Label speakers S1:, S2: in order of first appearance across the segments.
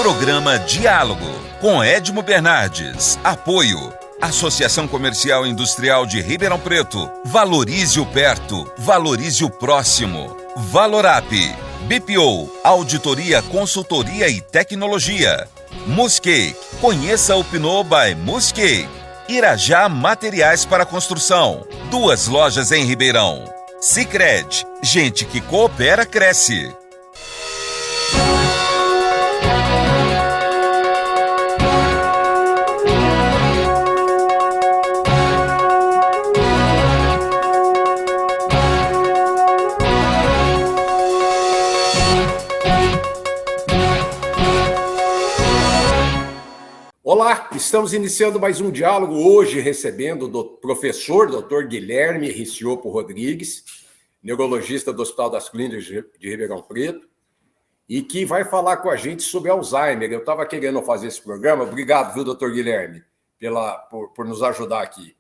S1: Programa Diálogo, com Edmo Bernardes. Apoio. Associação Comercial e Industrial de Ribeirão Preto. Valorize o perto, valorize o próximo. Valorap. BPO, Auditoria, Consultoria e Tecnologia. Muscake. Conheça o Pinot by Muscake. Irajá Materiais para Construção. 2 lojas em Ribeirão. Sicredi. Gente que coopera, cresce.
S2: Olá, estamos iniciando mais um diálogo, hoje recebendo o professor Dr. Guilherme Riccioppo Rodrigues, neurologista do Hospital das Clínicas de Ribeirão Preto, e que vai falar com a gente sobre Alzheimer. Eu estava querendo fazer esse programa, obrigado, viu, Dr. Guilherme, por nos ajudar aqui.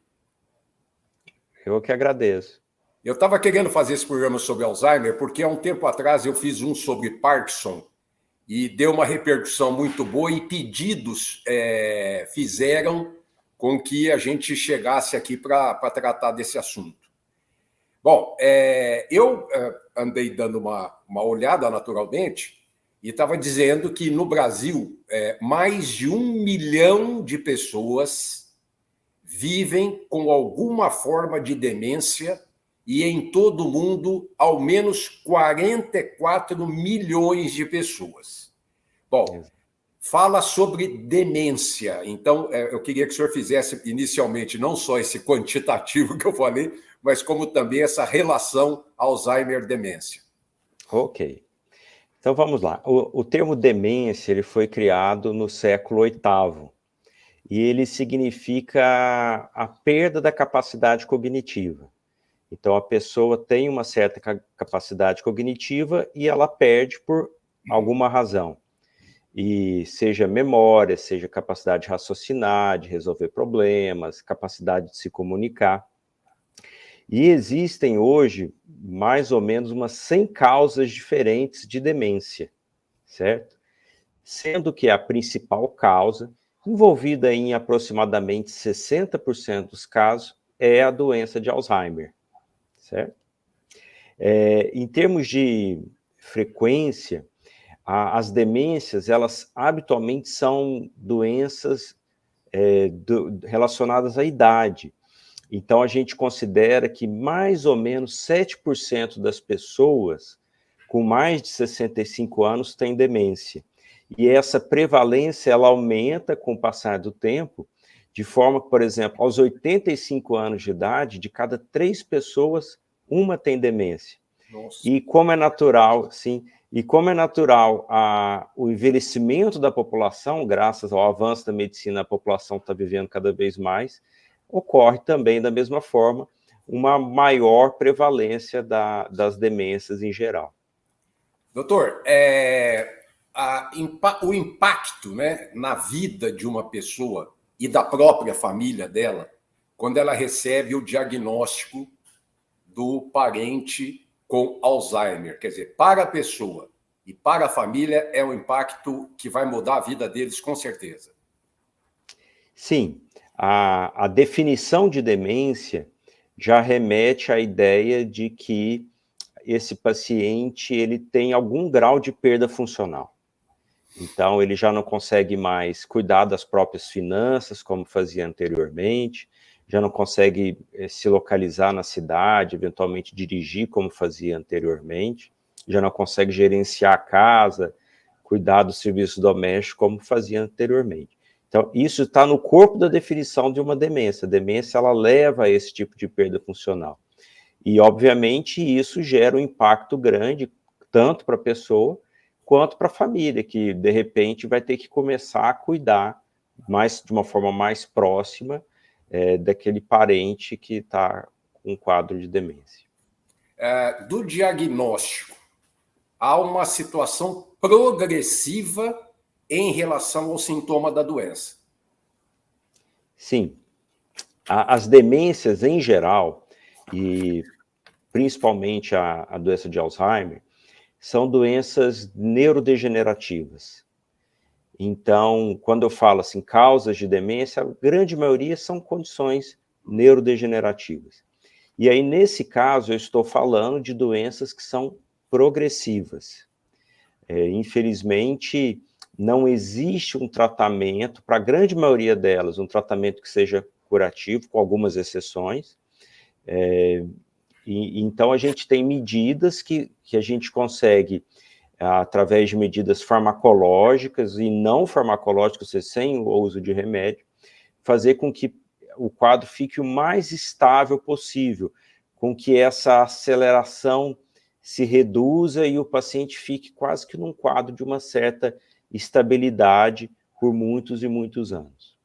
S3: Eu que agradeço.
S2: Eu estava querendo fazer esse programa sobre Alzheimer porque há um tempo atrás eu fiz um sobre Parkinson, e deu uma repercussão muito boa e pedidos fizeram com que a gente chegasse aqui para tratar desse assunto. Bom, eu andei dando uma olhada naturalmente e estava dizendo que no Brasil mais de 1 milhão de pessoas vivem com alguma forma de demência e em todo o mundo ao menos 44 milhões de pessoas. Bom, fala sobre demência. Então, eu queria que o senhor fizesse inicialmente não só esse quantitativo que eu falei, mas como também essa relação Alzheimer-demência.
S3: Ok. Então, vamos lá. O termo demência ele foi criado no século VIII e ele significa a perda da capacidade cognitiva. Então, a pessoa tem uma certa capacidade cognitiva e ela perde por alguma razão. E seja memória, seja capacidade de raciocinar, de resolver problemas, capacidade de se comunicar. E existem hoje mais ou menos umas 100 causas diferentes de demência, certo? Sendo que a principal causa, envolvida em aproximadamente 60% dos casos, é a doença de Alzheimer, certo? Em termos de frequência, as demências, elas habitualmente são doenças relacionadas à idade. Então, a gente considera que mais ou menos 7% das pessoas com mais de 65 anos têm demência. E essa prevalência, ela aumenta com o passar do tempo, de forma que, por exemplo, aos 85 anos de idade, de cada 3 pessoas, uma tem demência.
S2: Nossa.
S3: E como é natural, sim, o envelhecimento da população, graças ao avanço da medicina, a população está vivendo cada vez mais, ocorre também, da mesma forma, uma maior prevalência das demências em geral.
S2: Doutor, o impacto, né, na vida de uma pessoa e da própria família dela, quando ela recebe o diagnóstico do parente com Alzheimer, quer dizer, para a pessoa e para a família é um impacto que vai mudar a vida deles com certeza.
S3: Sim, a definição de demência já remete à ideia de que esse paciente ele tem algum grau de perda funcional. Então, ele já não consegue mais cuidar das próprias finanças, como fazia anteriormente, já não consegue se localizar na cidade, eventualmente dirigir como fazia anteriormente, já não consegue gerenciar a casa, cuidar do serviço doméstico como fazia anteriormente. Então, isso está no corpo da definição de uma demência. A demência, ela leva a esse tipo de perda funcional. E, obviamente, isso gera um impacto grande, tanto para a pessoa, quanto para a família, que, de repente, vai ter que começar a cuidar de uma forma mais próxima daquele parente que está com um quadro de demência.
S2: Do diagnóstico, há uma situação progressiva em relação ao sintoma da doença.
S3: Sim. As demências, em geral, e principalmente a doença de Alzheimer, são doenças neurodegenerativas. Então, quando eu falo assim, causas de demência, a grande maioria são condições neurodegenerativas. E aí, nesse caso, eu estou falando de doenças que são progressivas. Infelizmente, não existe um tratamento, para a grande maioria delas, um tratamento que seja curativo, com algumas exceções. Então, a gente tem medidas que a gente consegue, através de medidas farmacológicas e não farmacológicas, ou seja, sem o uso de remédio, fazer com que o quadro fique o mais estável possível, com que essa aceleração se reduza e o paciente fique quase que num quadro de uma certa estabilidade por muitos e muitos anos.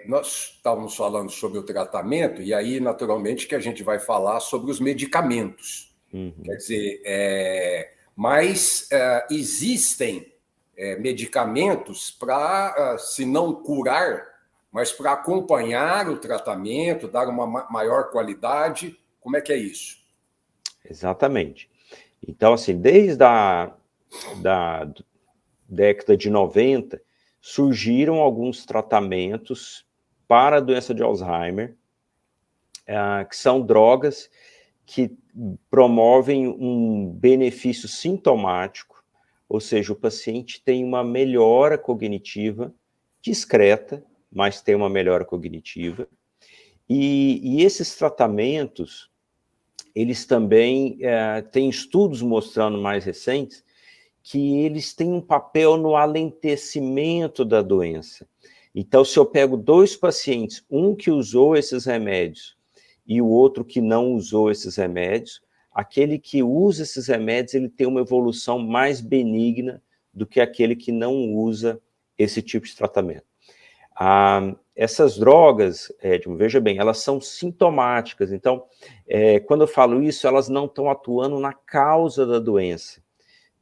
S2: Nós estávamos falando sobre o tratamento, e aí, naturalmente, que a gente vai falar sobre os medicamentos. Quer dizer, mas existem medicamentos para, se não curar, mas para acompanhar o tratamento, dar uma maior qualidade. Como é que é isso?
S3: Exatamente. Então, assim, desde a década de 90, surgiram alguns tratamentos para a doença de Alzheimer, que são drogas que promovem um benefício sintomático, ou seja, o paciente tem uma melhora cognitiva discreta, mas tem uma melhora cognitiva, e esses tratamentos, eles também têm estudos mostrando mais recentes que eles têm um papel no alentecimento da doença. Então, se eu pego 2 pacientes, um que usou esses remédios e o outro que não usou esses remédios, aquele que usa esses remédios, ele tem uma evolução mais benigna do que aquele que não usa esse tipo de tratamento. Essas drogas, Edmo, veja bem, elas são sintomáticas. Então, quando eu falo isso, elas não estão atuando na causa da doença.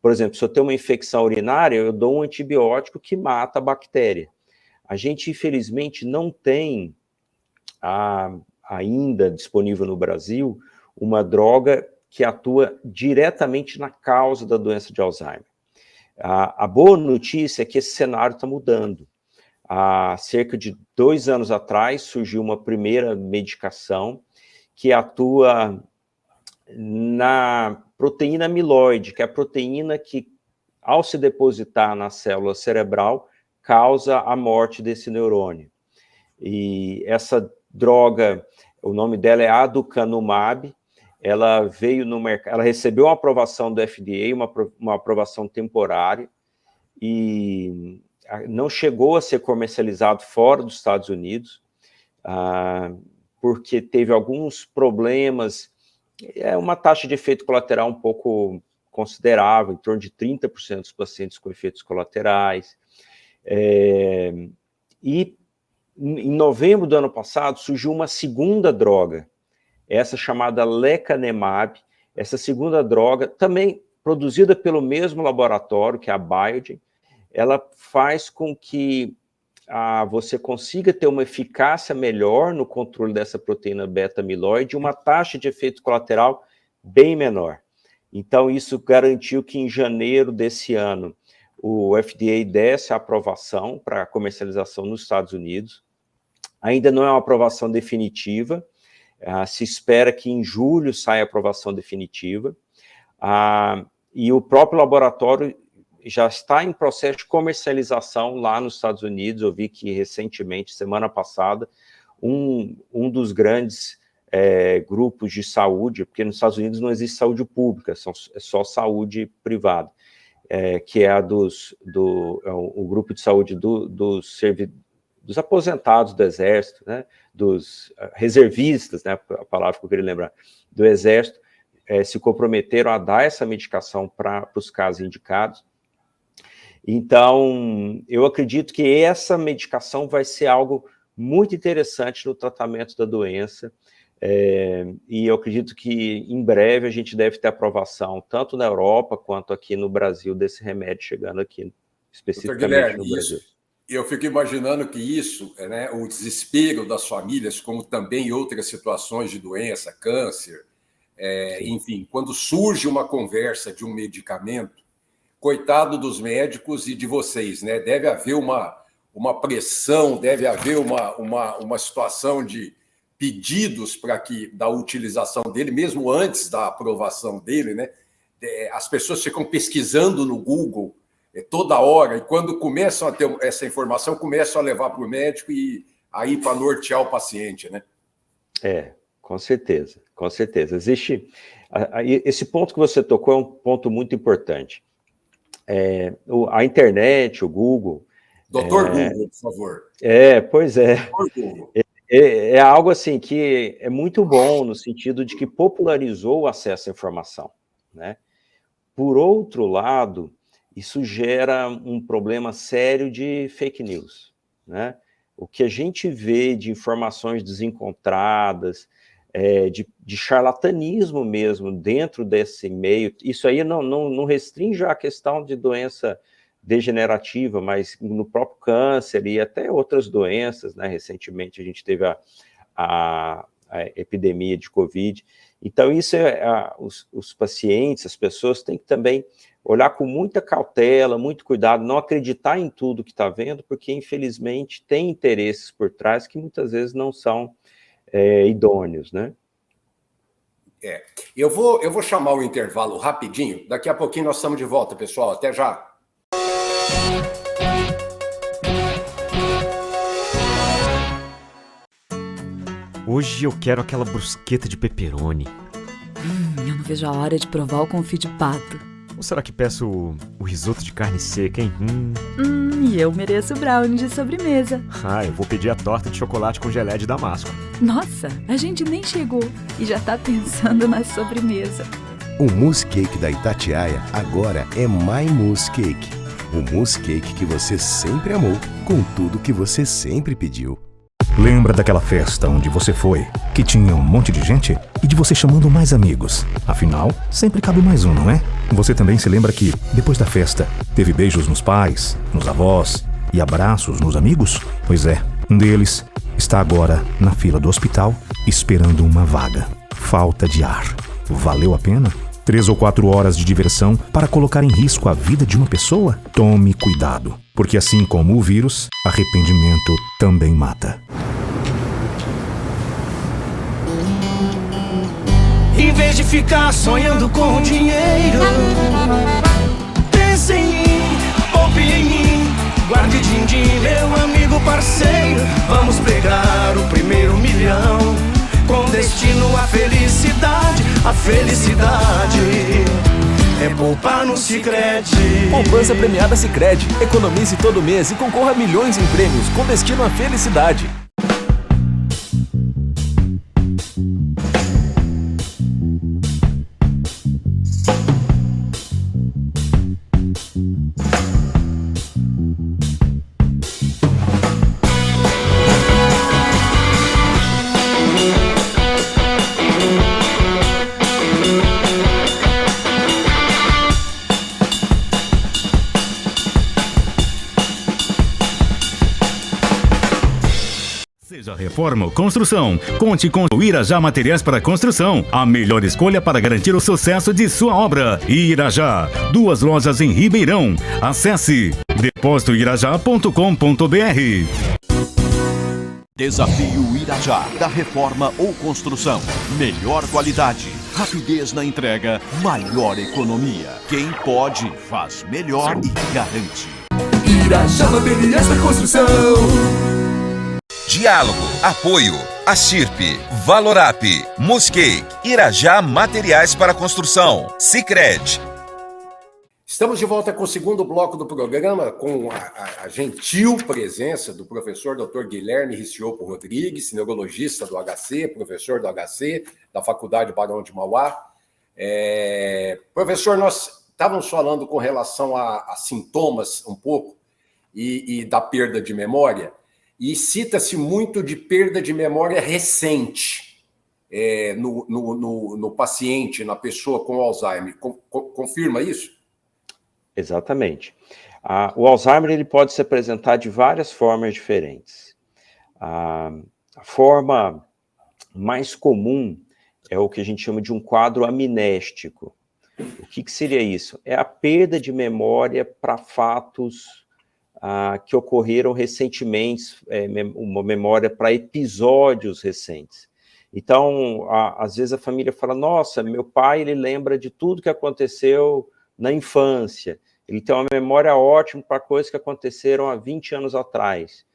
S3: Por exemplo, se eu tenho uma infecção urinária, eu dou um antibiótico que mata a bactéria. A gente, infelizmente, não tem ainda disponível no Brasil uma droga que atua diretamente na causa da doença de Alzheimer. A boa notícia é que esse cenário está mudando. Há cerca de 2 anos atrás, surgiu uma primeira medicação que atua na proteína amiloide, que é a proteína que, ao se depositar na célula cerebral, causa a morte desse neurônio. E essa droga, o nome dela é aducanumab, ela veio no mercado, ela recebeu uma aprovação do FDA, uma aprovação temporária, e não chegou a ser comercializado fora dos Estados Unidos, porque teve alguns problemas, uma taxa de efeito colateral um pouco considerável, em torno de 30% dos pacientes com efeitos colaterais. E em novembro do ano passado surgiu uma segunda droga, essa chamada lecanemab. Essa segunda droga, também produzida pelo mesmo laboratório, que é a Biogen, ela faz com que você consiga ter uma eficácia melhor no controle dessa proteína beta-amiloide e uma taxa de efeito colateral bem menor. Então, isso garantiu que em janeiro desse ano o FDA desse a aprovação para a comercialização nos Estados Unidos. Ainda não é uma aprovação definitiva, se espera que em julho saia a aprovação definitiva, e o próprio laboratório já está em processo de comercialização lá nos Estados Unidos. Eu vi que recentemente, semana passada, um dos grandes grupos de saúde, porque nos Estados Unidos não existe saúde pública, é só saúde privada, que é o grupo de saúde dos aposentados do Exército, né, dos reservistas, né, a palavra que eu queria lembrar, do Exército, se comprometeram a dar essa medicação para os casos indicados. Então, eu acredito que essa medicação vai ser algo muito interessante no tratamento da doença, e eu acredito que em breve a gente deve ter aprovação, tanto na Europa quanto aqui no Brasil, desse remédio chegando aqui, especificamente no Brasil.
S2: Eu fico imaginando que isso, né, o desespero das famílias, como também outras situações de doença, câncer, enfim, quando surge uma conversa de um medicamento, coitado dos médicos e de vocês, né? Deve haver uma pressão, deve haver uma situação de pedidos da utilização dele, mesmo antes da aprovação dele, né? As pessoas ficam pesquisando no Google toda hora, e quando começam a ter essa informação, começam a levar para o médico e aí para nortear o paciente, né?
S3: Com certeza, com certeza. Existe... Esse ponto que você tocou é um ponto muito importante. A internet, o Google...
S2: Doutor Google, por favor.
S3: Pois é. Doutor Google. É algo assim que é muito bom no sentido de que popularizou o acesso à informação, né? Por outro lado, isso gera um problema sério de fake news, né? O que a gente vê de informações desencontradas, de charlatanismo mesmo dentro desse meio, isso aí não restringe a questão de doença degenerativa, mas no próprio câncer e até outras doenças, né? Recentemente a gente teve a epidemia de Covid. Então, isso os pacientes, as pessoas têm que também olhar com muita cautela, muito cuidado, não acreditar em tudo que está vendo, porque, infelizmente, tem interesses por trás que muitas vezes não são idôneos, né?
S2: Eu vou chamar o intervalo rapidinho, daqui a pouquinho nós estamos de volta, pessoal, até já.
S4: Hoje eu quero aquela brusqueta de pepperoni.
S5: Eu não vejo a hora de provar o confit de pato.
S4: Ou será que peço o risoto de carne seca, hein?
S5: E eu mereço brownie de sobremesa.
S4: Eu vou pedir a torta de chocolate com geleia de damasco.
S5: Nossa, a gente nem chegou e já tá pensando na sobremesa.
S6: O mousse cake da Itatiaia agora é My Mousse Cake. O mousse cake que você sempre amou, com tudo que você sempre pediu.
S7: Lembra daquela festa onde você foi, que tinha um monte de gente e de você chamando mais amigos? Afinal, sempre cabe mais um, não é? Você também se lembra que, depois da festa, teve beijos nos pais, nos avós e abraços nos amigos? Pois é, um deles está agora na fila do hospital esperando uma vaga. Falta de ar. Valeu a pena? 3 ou 4 horas de diversão para colocar em risco a vida de uma pessoa? Tome cuidado, porque assim como o vírus, arrependimento também mata.
S8: Em vez de ficar sonhando com dinheiro, pense em mim, poupe em mim, guarde din-din, meu amigo parceiro. Vamos pegar o primeiro milhão, com destino à felicidade. A felicidade é poupar no Sicredi.
S9: Poupança premiada Sicredi. Economize todo mês e concorra a milhões em prêmios com destino à felicidade.
S10: Seja reforma ou construção, conte com o Irajá Materiais para Construção, a melhor escolha para garantir o sucesso de sua obra. Irajá, 2 lojas em Ribeirão. Acesse depositoirajá.com.br.
S11: Desafio Irajá, da reforma ou construção. Melhor qualidade, rapidez na entrega, maior economia. Quem pode, faz melhor e garante.
S8: Irajá Materiais para Construção.
S1: Diálogo, apoio, Acirp, Valorap, Muscake, Irajá Materiais para Construção, Sicredi.
S2: Estamos de volta com o segundo bloco do programa, com a gentil presença do professor Dr. Guilherme Riccioppo Rodrigues, neurologista do HC, professor do HC, da Faculdade Barão de Mauá. Professor, nós estávamos falando com relação a sintomas um pouco e da perda de memória, e cita-se muito de perda de memória recente no paciente, na pessoa com Alzheimer. Confirma isso?
S3: Exatamente. O Alzheimer ele pode se apresentar de várias formas diferentes. A forma mais comum é o que a gente chama de um quadro amnéstico. O que seria isso? É a perda de memória para fatos que ocorreram recentemente, uma memória para episódios recentes. Então, às vezes a família fala, nossa, meu pai, ele lembra de tudo que aconteceu na infância, ele tem uma memória ótima para coisas que aconteceram há 20 anos atrás,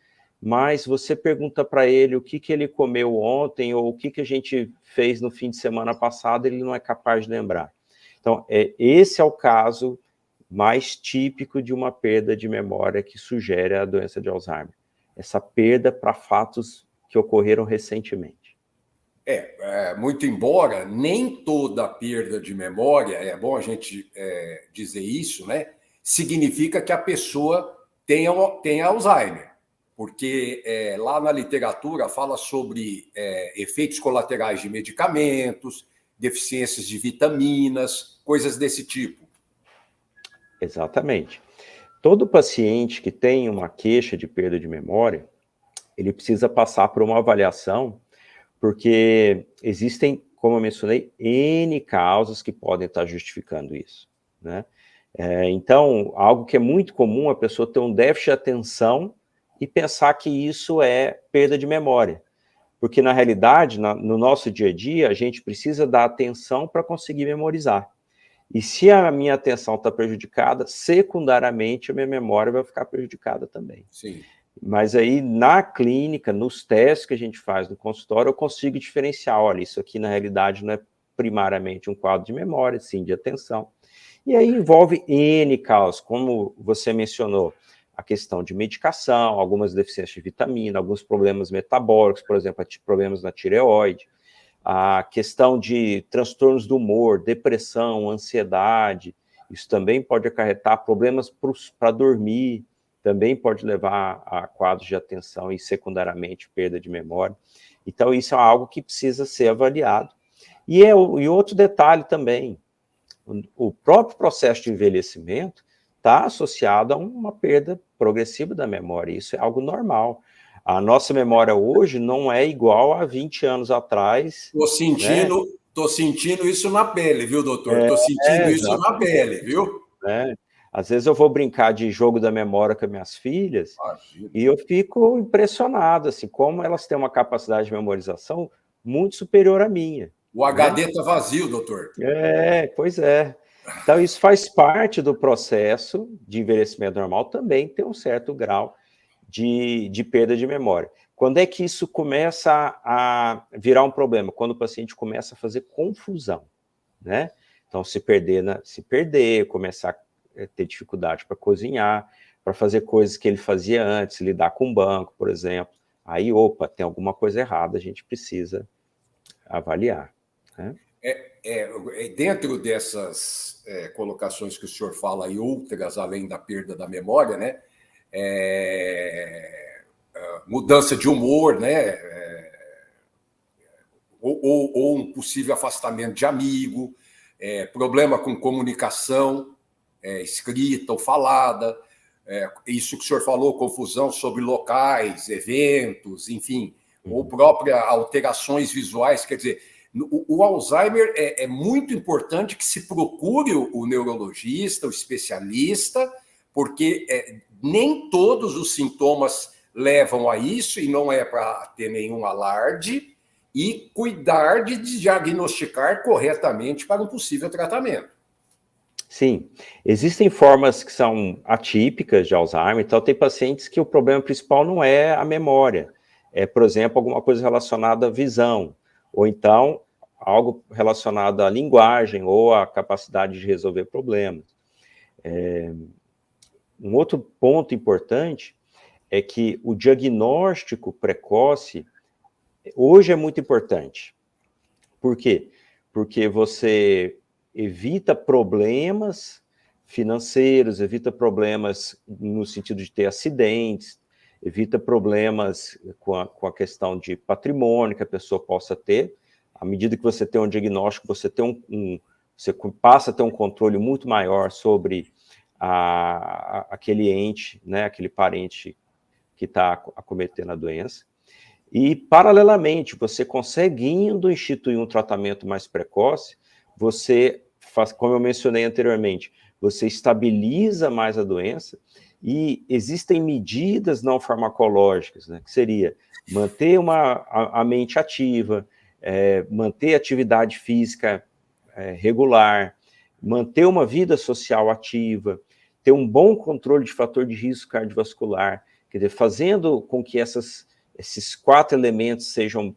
S3: mas você pergunta para ele o que ele comeu ontem, ou o que a gente fez no fim de semana passado, ele não é capaz de lembrar. Então, esse é o caso mais típico de uma perda de memória que sugere a doença de Alzheimer. Essa perda para fatos que ocorreram recentemente.
S2: Muito embora nem toda perda de memória, é bom a gente dizer isso, né? Significa que a pessoa tem Alzheimer. Porque lá na literatura fala sobre efeitos colaterais de medicamentos, deficiências de vitaminas, coisas desse tipo.
S3: Exatamente. Todo paciente que tem uma queixa de perda de memória, ele precisa passar por uma avaliação, porque existem, como eu mencionei, N causas que podem estar justificando isso, né? Então, algo que é muito comum, a pessoa ter um déficit de atenção e pensar que isso é perda de memória. Porque, na realidade, no nosso dia a dia, a gente precisa dar atenção para conseguir memorizar. E se a minha atenção está prejudicada, secundariamente a minha memória vai ficar prejudicada também.
S2: Sim.
S3: Mas aí, na clínica, nos testes que a gente faz no consultório, eu consigo diferenciar, olha, isso aqui na realidade não é primariamente um quadro de memória, sim de atenção. E aí envolve N causas, como você mencionou, a questão de medicação, algumas deficiências de vitamina, alguns problemas metabólicos, por exemplo, problemas na tireoide, a questão de transtornos do humor, depressão, ansiedade, isso também pode acarretar problemas para dormir, também pode levar a quadros de atenção e, secundariamente, perda de memória. Então, isso é algo que precisa ser avaliado. E outro detalhe também, o próprio processo de envelhecimento está associado a uma perda progressiva da memória, isso é algo normal. A nossa memória hoje não é igual a 20 anos atrás.
S2: Tô sentindo isso na pele, viu, doutor? Tô sentindo isso na pele, viu?
S3: Às vezes eu vou brincar de jogo da memória com as minhas filhas e eu fico impressionado, assim, como elas têm uma capacidade de memorização muito superior à minha.
S2: O HD está vazio, doutor.
S3: Pois é. Então, isso faz parte do processo de envelhecimento normal, também tem um certo grau de perda de memória. Quando é que isso começa a virar um problema? Quando o paciente começa a fazer confusão, né? Então, se perder, começar a ter dificuldade para cozinhar, para fazer coisas que ele fazia antes, lidar com o banco, por exemplo. Aí, tem alguma coisa errada, a gente precisa avaliar, né?
S2: Dentro dessas colocações que o senhor fala e outras, além da perda da memória, né? Mudança de humor, né? Ou um possível afastamento de amigo, problema com comunicação escrita ou falada, isso que o senhor falou, confusão sobre locais, eventos, enfim, ou próprias alterações visuais, quer dizer, o Alzheimer é muito importante que se procure o neurologista, o especialista, porque nem todos os sintomas levam a isso, e não é para ter nenhum alarde, e cuidar de diagnosticar corretamente para um possível tratamento.
S3: Sim, existem formas que são atípicas de Alzheimer, então tem pacientes que o problema principal não é a memória, por exemplo, alguma coisa relacionada à visão, ou então algo relacionado à linguagem ou à capacidade de resolver problemas. Um outro ponto importante é que o diagnóstico precoce hoje é muito importante. Por quê? Porque você evita problemas financeiros, evita problemas no sentido de ter acidentes, evita problemas com a questão de patrimônio que a pessoa possa ter. À medida que você tem um diagnóstico, você você passa a ter um controle muito maior sobre aquele ente, né, aquele parente que está acometendo a doença. E, paralelamente, você conseguindo instituir um tratamento mais precoce, você faz, como eu mencionei anteriormente, você estabiliza mais a doença, e existem medidas não farmacológicas, né, que seria manter a mente ativa, manter atividade física regular, manter uma vida social ativa, ter um bom controle de fator de risco cardiovascular, quer dizer, fazendo com que esses 4 elementos sejam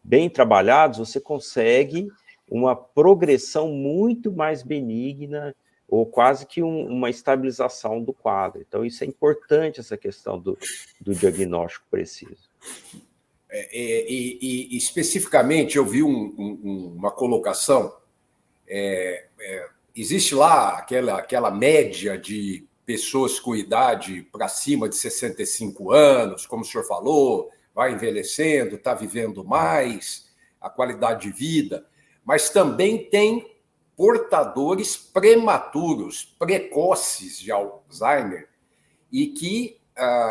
S3: bem trabalhados, você consegue uma progressão muito mais benigna, ou quase que uma estabilização do quadro. Então, isso é importante, essa questão do diagnóstico preciso.
S2: E especificamente, eu vi uma colocação, existe lá aquela média de pessoas com idade para cima de 65 anos, como o senhor falou, vai envelhecendo, está vivendo mais, a qualidade de vida, mas também tem portadores prematuros, precoces de Alzheimer, e que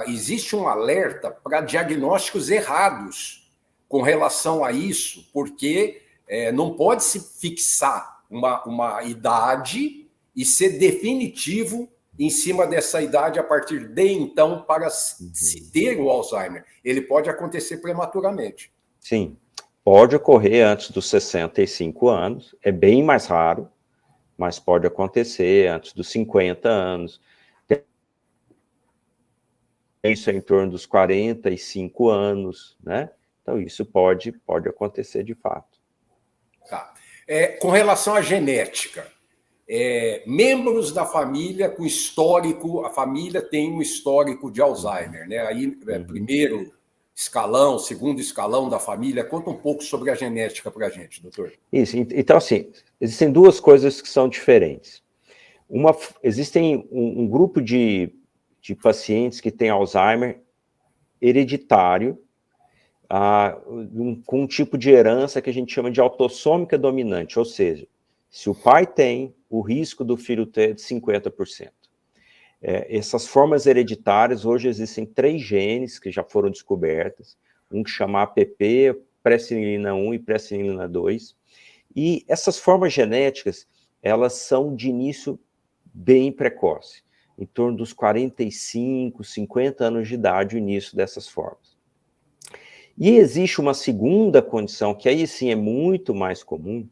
S2: existe um alerta para diagnósticos errados com relação a isso, porque não pode se fixar uma idade e ser definitivo em cima dessa idade a partir de então para se ter o Alzheimer. Ele pode acontecer prematuramente.
S3: Sim, pode ocorrer antes dos 65 anos, é bem mais raro, mas pode acontecer antes dos 50 anos. Isso é em torno dos 45 anos, né? Então, isso pode acontecer de fato.
S2: Tá. Com relação à genética, membros da família com histórico, a família tem um histórico de Alzheimer, né? Aí, primeiro escalão, segundo escalão da família. Conta um pouco sobre a genética para a gente, doutor.
S3: Isso, então, assim, existem 2 coisas que são diferentes. Existem um grupo de pacientes que têm Alzheimer hereditário, com um tipo de herança que a gente chama de autossômica dominante, ou seja, se o pai tem, o risco do filho ter é de 50%. Essas formas hereditárias, hoje existem 3 genes que já foram descobertas, um que chama APP, pressinilina 1 e pressinilina 2, e essas formas genéticas, elas são de início bem precoce, em torno dos 45, 50 anos de idade, o início dessas formas. E existe uma segunda condição, que aí sim é muito mais comum,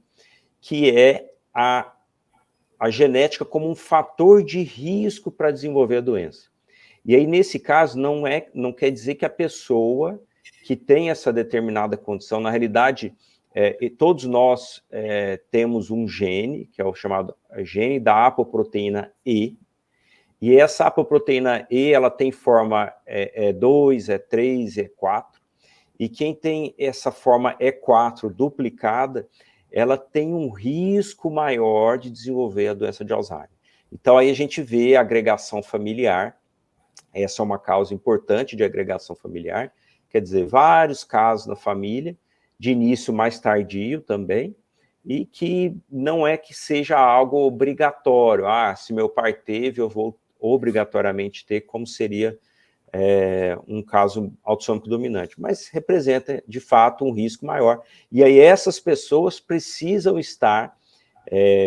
S3: que é a genética como um fator de risco para desenvolver a doença. E aí, nesse caso, não quer dizer que a pessoa que tem essa determinada condição, na realidade, todos nós temos um gene, que é o chamado gene da apoproteína E, e essa apoproteína E, ela tem forma E2, E3, E4, e quem tem essa forma E4 duplicada, ela tem um risco maior de desenvolver a doença de Alzheimer. Então, aí a gente vê a agregação familiar, essa é uma causa importante de agregação familiar, quer dizer, vários casos na família, de início mais tardio também, e que não é que seja algo obrigatório, se meu pai teve, eu vou obrigatoriamente ter, como seria um caso autossômico dominante, mas representa, de fato, um risco maior. E aí essas pessoas precisam estar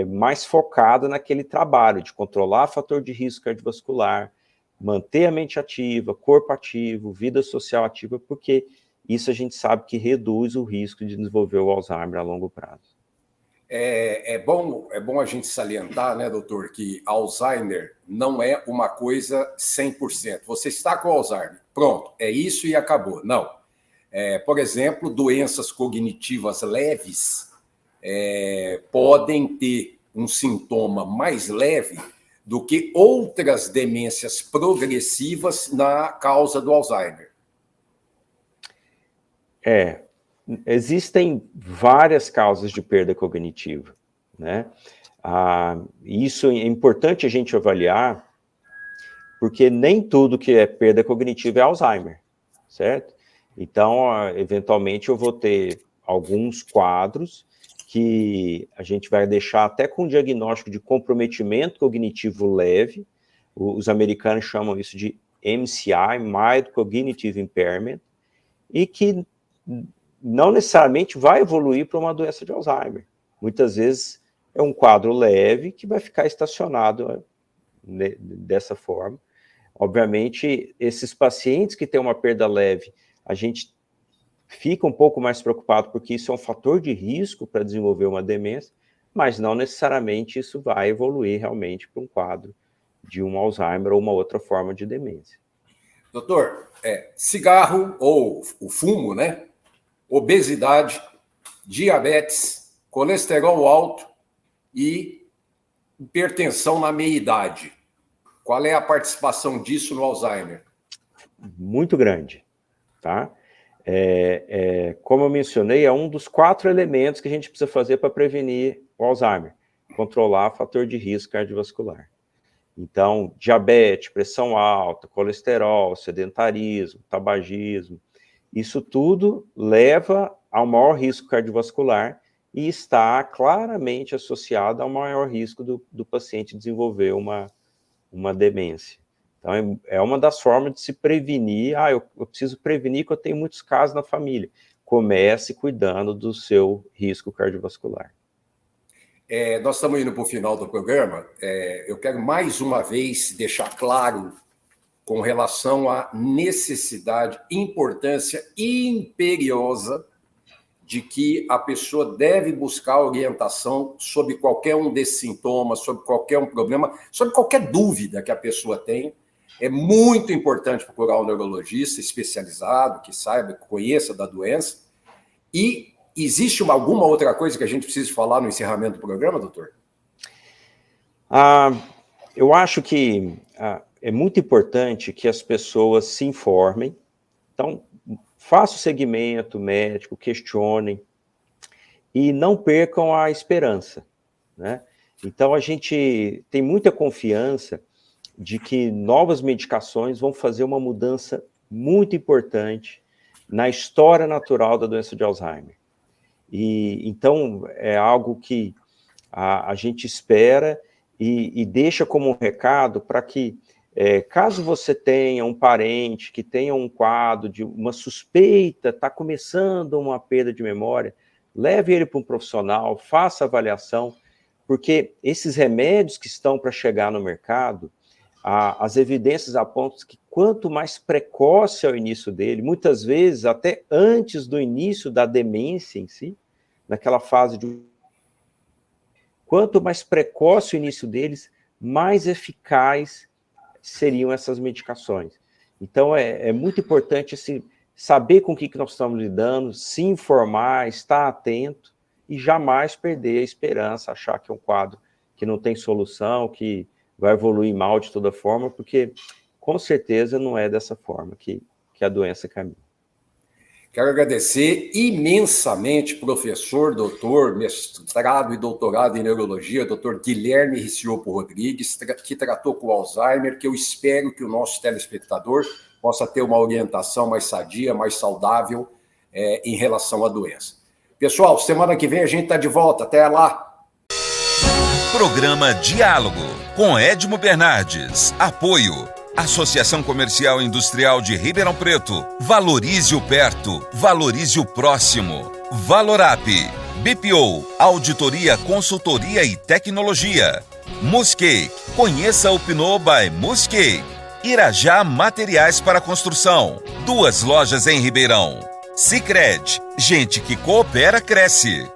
S3: mais focadas naquele trabalho de controlar fator de risco cardiovascular, manter a mente ativa, corpo ativo, vida social ativa, porque isso a gente sabe que reduz o risco de desenvolver o Alzheimer a longo prazo.
S2: É bom a gente salientar, né, doutor, que Alzheimer não é uma coisa 100%. Você está com Alzheimer, pronto, é isso e acabou. Não. Por exemplo, doenças cognitivas leves podem ter um sintoma mais leve do que outras demências progressivas na causa do Alzheimer.
S3: Existem várias causas de perda cognitiva, né? Isso é importante a gente avaliar, porque nem tudo que é perda cognitiva é Alzheimer, certo? Então, eventualmente, eu vou ter alguns quadros que a gente vai deixar até com diagnóstico de comprometimento cognitivo leve, os americanos chamam isso de MCI, Mild Cognitive Impairment, e que não necessariamente vai evoluir para uma doença de Alzheimer. Muitas vezes é um quadro leve que vai ficar estacionado dessa forma. Obviamente, esses pacientes que têm uma perda leve, a gente fica um pouco mais preocupado, porque isso é um fator de risco para desenvolver uma demência, mas não necessariamente isso vai evoluir realmente para um quadro de um Alzheimer ou uma outra forma de demência.
S2: Doutor, cigarro ou o fumo, né? Obesidade, diabetes, colesterol alto e hipertensão na meia-idade. Qual é a participação disso no Alzheimer?
S3: Muito grande, tá? Como eu mencionei, é um dos 4 elementos que a gente precisa fazer para prevenir o Alzheimer. Controlar o fator de risco cardiovascular. Então, diabetes, pressão alta, colesterol, sedentarismo, tabagismo, isso tudo leva ao maior risco cardiovascular e está claramente associado ao maior risco do paciente desenvolver uma demência. Então, é uma das formas de se prevenir. Eu preciso prevenir que eu tenho muitos casos na família. Comece cuidando do seu risco cardiovascular.
S2: Nós estamos indo para o final do programa. Eu quero mais uma vez deixar claro com relação à necessidade, importância imperiosa de que a pessoa deve buscar orientação sobre qualquer um desses sintomas, sobre qualquer um problema, sobre qualquer dúvida que a pessoa tem. É muito importante procurar um neurologista especializado, que saiba, que conheça da doença. E existe alguma outra coisa que a gente precisa falar no encerramento do programa, doutor?
S3: Eu acho que é muito importante que as pessoas se informem. Então, faça o segmento médico, questionem e não percam a esperança, né? Então, a gente tem muita confiança de que novas medicações vão fazer uma mudança muito importante na história natural da doença de Alzheimer. E então, é algo que a gente espera e deixa como um recado para que, caso você tenha um parente que tenha um quadro de uma suspeita, está começando uma perda de memória, leve ele para um profissional, faça avaliação, porque esses remédios que estão para chegar no mercado, as evidências apontam que quanto mais precoce é o início dele, muitas vezes até antes do início da demência em si, naquela fase de... Quanto mais precoce o início deles, mais eficaz seriam essas medicações. Então, é muito importante saber com o que nós estamos lidando, se informar, estar atento e jamais perder a esperança, achar que é um quadro que não tem solução, que vai evoluir mal de toda forma, porque com certeza não é dessa forma que a doença caminha.
S2: Quero agradecer imensamente, professor, doutor, mestrado e doutorado em neurologia, doutor Guilherme Riciopo Rodrigues, que tratou com o Alzheimer, que eu espero que o nosso telespectador possa ter uma orientação mais sadia, mais saudável em relação à doença. Pessoal, semana que vem a gente está de volta. Até lá!
S1: Programa Diálogo, com Edmo Bernardes. Apoio: Associação Comercial e Industrial de Ribeirão Preto. Valorize o perto, valorize o próximo. Valorap, BPO, Auditoria, Consultoria e Tecnologia. Muscake, conheça o Pinot by Muscake. Irajá Materiais para Construção, 2 lojas em Ribeirão. Sicredi, gente que coopera cresce.